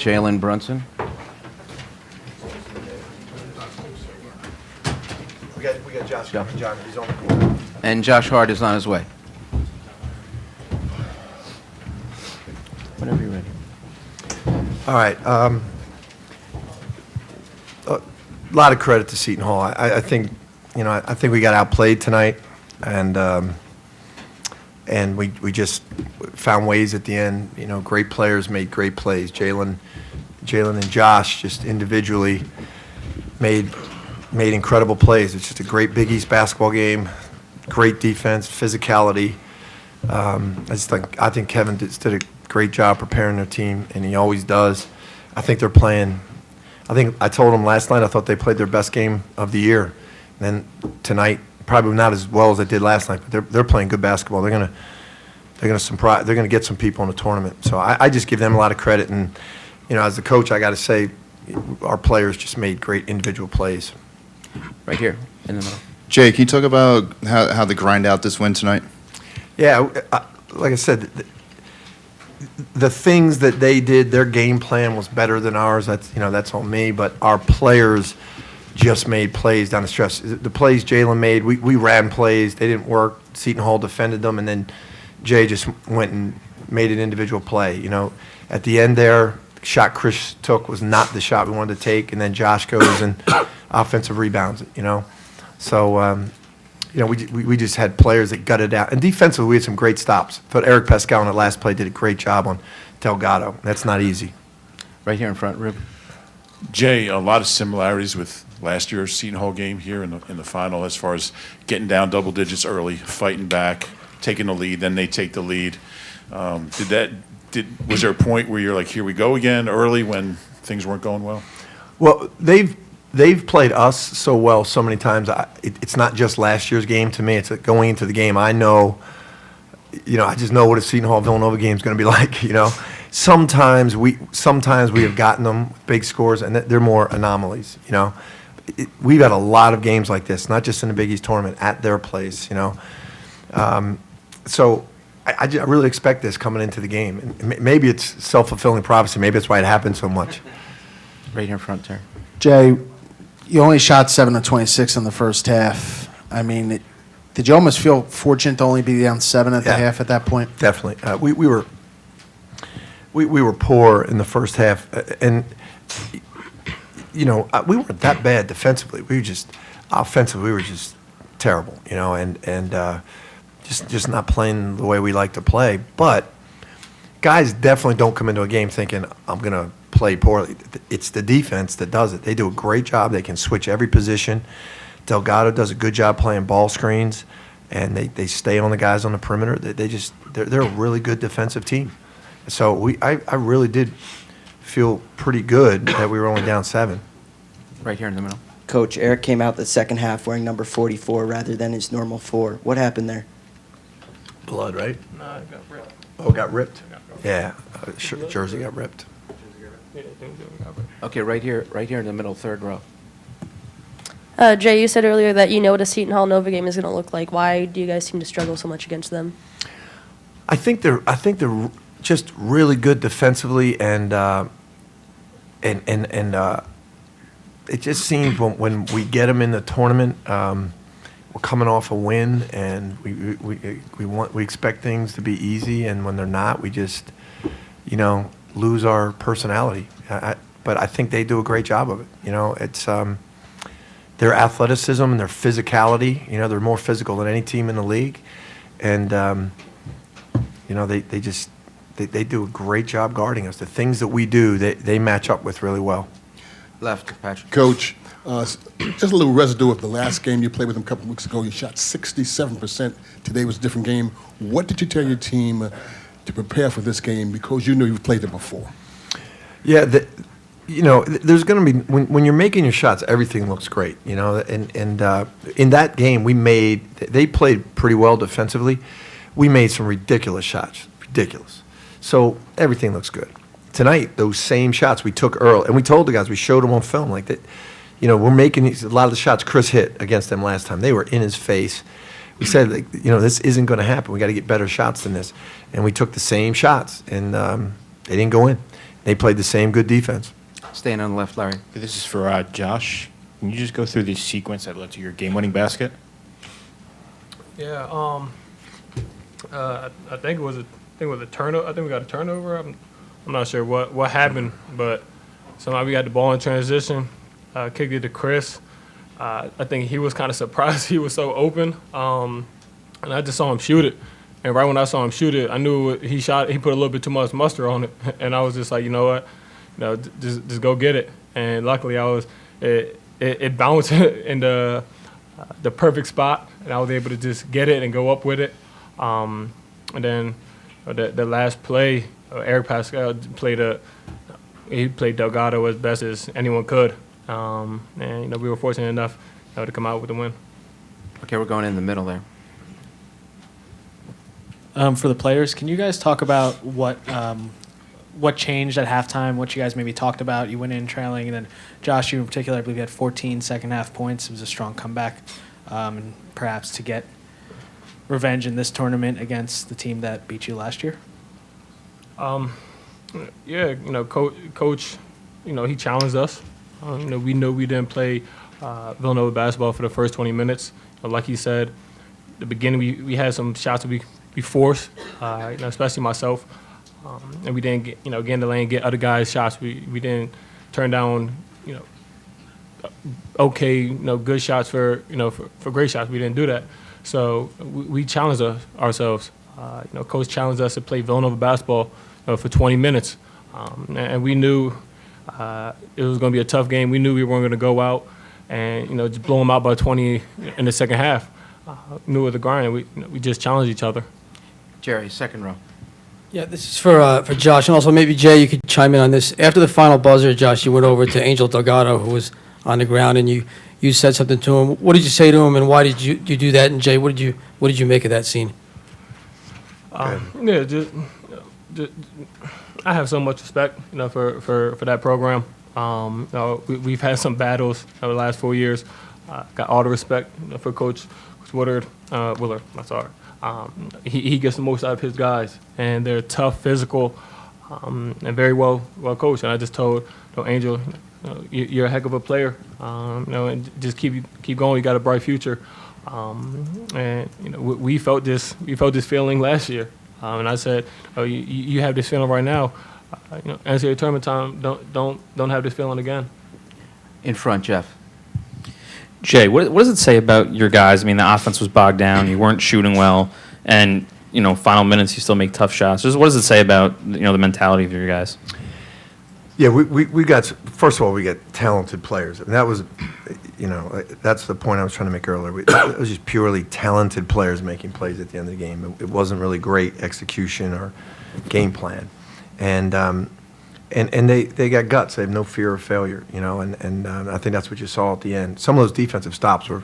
Jalen Brunson. We got Josh coming. John, he's on the corner. And Josh Hart is on his way. Whenever you're ready. All right. A lot of credit to Seton Hall. I think, I think we got outplayed tonight, and we just found ways at the end. Great players made great plays. Jalen and Josh just individually made incredible plays. It's just a great Big East basketball game. Great defense, physicality. I think Kevin did a great job preparing their team, and he always does. I think they're playing. I told them last night I thought they played their best game of the year. And then tonight, probably not as well as they did last night, but they're playing good basketball. They're gonna get some people in the tournament. So I just give them a lot of credit. And as the coach, I got to say, our players just made great individual plays. Right here in the middle. Jay, can you talk about how they grind out this win tonight? Yeah, like I said, the things that they did, their game plan was better than ours. That's on me. But our players just made plays down the stretch. The plays Jalen made, we ran plays. They didn't work. Seton Hall defended them, and then Jay just went and made an individual play. At the end there, the shot Chris took was not the shot we wanted to take, and then Josh goes and offensive rebounds. So. We just had players that gutted out. And defensively, we had some great stops. I thought Eric Pascal on the last play did a great job on Delgado. That's not easy. Right here in front, Rib. Jay, a lot of similarities with last year's Seton Hall game here in the final as far as getting down double digits early, fighting back, taking the lead, then they take the lead. Was there a point where you're like, here we go again early when things weren't going well? Well, they've played us so well so many times. It's not just last year's game to me. It's going into the game. I know, I just know what a Seton Hall Villanova game is going to be like. Sometimes we have gotten them with big scores, and they're more anomalies. We've had a lot of games like this, not just in the Big East tournament, at their place. So I really expect this coming into the game. And maybe it's self-fulfilling prophecy. Maybe that's why it happens so much. Right here in front, sir. Jay, you only shot 7 of 26 in the first half. I mean, did you almost feel fortunate to only be down 7 at the half at that point? Definitely. We were poor in the first half, and we weren't that bad defensively. We were just offensively. We were just terrible, and just not playing the way we like to play. But guys definitely don't come into a game thinking I'm gonna play poorly. It's the defense that does it. They do a great job. They can switch every position. Delgado does a good job playing ball screens, and they stay on the guys on the perimeter. They're a really good defensive team. So I really did feel pretty good that we were only down 7. Right here in the middle. Coach, Eric came out the second half wearing number 44 rather than his normal 4. What happened there? Blood, right? No, it got ripped. Oh, got ripped? Yeah, jersey got ripped. Okay, right here in the middle, third row. Jay, you said earlier that you know what a Seton Hall Nova game is going to look like. Why do you guys seem to struggle so much against them? I think they're just really good defensively, and it just seems when we get them in the tournament, we're coming off a win, and we expect things to be easy, and when they're not, we just lose our personality. But I think they do a great job of it. It's their athleticism and their physicality. They're more physical than any team in the league, and they do a great job guarding us. The things that we do, they match up with really well. Left, Patrick. Coach, just a little residue of the last game you played with them a couple of weeks ago. You shot 67%. Today was a different game. What did you tell your team to prepare for this game, because you knew you've played it before? Yeah, there's going to be when you're making your shots, everything looks great, And in that game, they played pretty well defensively. We made some ridiculous shots, ridiculous. So everything looks good. Tonight, those same shots we took early, and we told the guys, we showed them on film like that. We're making a lot of the shots Chris hit against them last time. They were in his face. We said, this isn't going to happen. We got to get better shots than this. And we took the same shots, and they didn't go in. They played the same good defense. Staying on the left, Larry. This is for Josh. Can you just go through the sequence that led to your game-winning basket? Yeah, I think it was a turnover. I think we got a turnover. I'm not sure what happened, but somehow we got the ball in transition, kicked it to Chris. I think he was kind of surprised he was so open, and I just saw him shoot it. And right when I saw him shoot it, I knew he put a little bit too much mustard on it, and I was just like, you know what, just go get it. And luckily, it bounced in the perfect spot, and I was able to just get it and go up with it. And then the last play, Eric Pascal played Delgado as best as anyone could, and we were fortunate enough to come out with the win. Okay, we're going in the middle there. For the players, can you guys talk about what changed at halftime, what you guys maybe talked about? You went in trailing, and then Josh, you in particular, I believe you had 14 second-half points. It was a strong comeback, and perhaps to get revenge in this tournament against the team that beat you last year? Yeah, Coach, he challenged us. We knew we didn't play Villanova basketball for the first 20 minutes. Like he said, the beginning we had some shots that we forced, especially myself, and we didn't get in the lane, get other guys shots. We didn't turn down good shots for great shots. We didn't do that. So we challenged ourselves. Coach challenged us to play Villanova basketball for 20 minutes, and we knew it was going to be a tough game. We knew we weren't going to go out and just blow them out by 20 in the second half. Knew it was the grind. We just challenged each other. Jerry, second row. Yeah, this is for Josh, and also maybe Jay, you could chime in on this. After the final buzzer, Josh, you went over to Angel Delgado, who was on the ground, and you said something to him. What did you say to him, and why did you do that? And Jay, what did you make of that scene? Yeah, just I have so much respect, for that program. We've had some battles over the last 4 years. Got all the respect for Coach Willard. I'm sorry. He gets the most out of his guys, and they're tough, physical, and very well coached. And I just told Angel, you're a heck of a player, and just keep going. You got a bright future. And we felt this feeling last year, and I said, you have this feeling right now. NCAA tournament time, don't have this feeling again. In front, Jeff. Jay, what does it say about your guys? I mean, the offense was bogged down. You weren't shooting well, and final minutes you still make tough shots. Just what does it say about the mentality of your guys? Yeah, we got, first of all, we got talented players. And that was, that's the point I was trying to make earlier. It was just purely talented players making plays at the end of the game. It wasn't really great execution or game plan. And they got guts. They have no fear of failure, and I think that's what you saw at the end. Some of those defensive stops were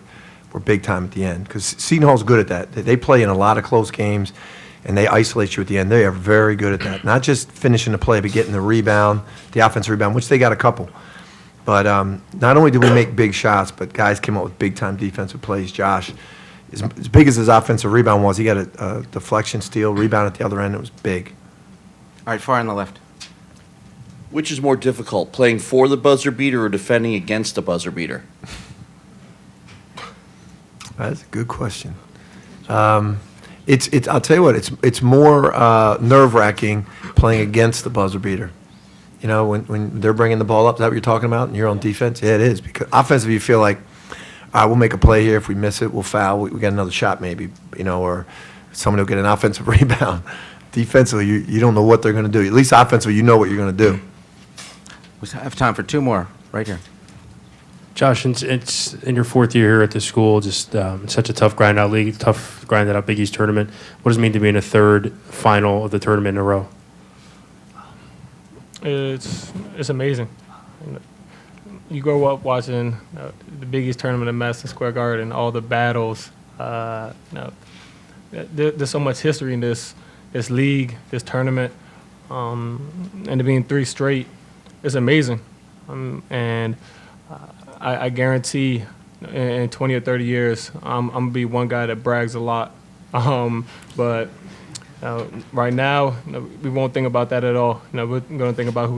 big time at the end because Seton Hall's good at that. They play in a lot of close games, and they isolate you at the end. They are very good at that. Not just finishing the play, but getting the rebound, the offensive rebound, which they got a couple. But not only did we make big shots, but guys came up with big-time defensive plays. Josh, as big as his offensive rebound was, he got a deflection steal, rebound at the other end. It was big. All right, far on the left. Which is more difficult, playing for the buzzer beater or defending against the buzzer beater? That's a good question. It's I'll tell you what, it's more nerve-wracking playing against the buzzer beater. When they're bringing the ball up, is that what you're talking about? And you're on defense? Yeah, it is. Because offensively, you feel like, all right, we'll make a play here. If we miss it, we'll foul. We got another shot maybe, or someone will get an offensive rebound. Defensively, you don't know what they're going to do. At least offensively, you know what you're going to do. We have time for two more, right here. Josh, it's in your fourth year here at the school, just such a tough grind-out league, tough grind-out Big East tournament. What does it mean to be in a third final of the tournament in a row? It's amazing. You grow up watching the Big East tournament at Madison Square Garden, all the battles. There's so much history in this league, this tournament, and to be in 3 straight, it's amazing. I guarantee in 20 or 30 years, I'm going to be one guy that brags a lot. But Right now, we won't think about that at all. We're going to think about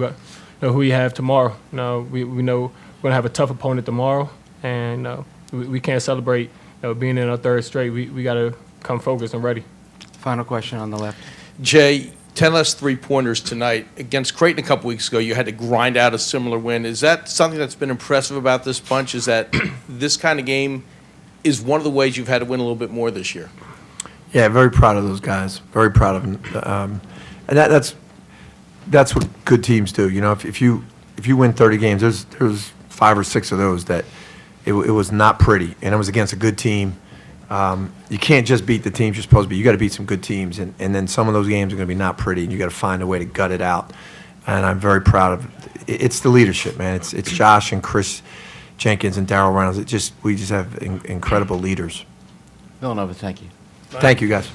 who we have tomorrow. We know we're going to have a tough opponent tomorrow, and we can't celebrate being in our third straight. We got to come focused and ready. Final question on the left. Jay, 10 less three-pointers tonight. Against Creighton a couple weeks ago, you had to grind out a similar win. Is that something that's been impressive about this bunch, is that this kind of game is one of the ways you've had to win a little bit more this year? Yeah, very proud of those guys. Very proud of them. And that's what good teams do. You know, if you win 30 games, there's 5 or 6 of those that it was not pretty, and it was against a good team. You can't just beat the teams you're supposed to beat. You got to beat some good teams, and then some of those games are going to be not pretty, and you got to find a way to gut it out. And I'm very proud of it. It's the leadership, man. It's Josh and Chris Jenkins and Darryl Reynolds. We just have incredible leaders. Villanova, thank you. Thank you, guys.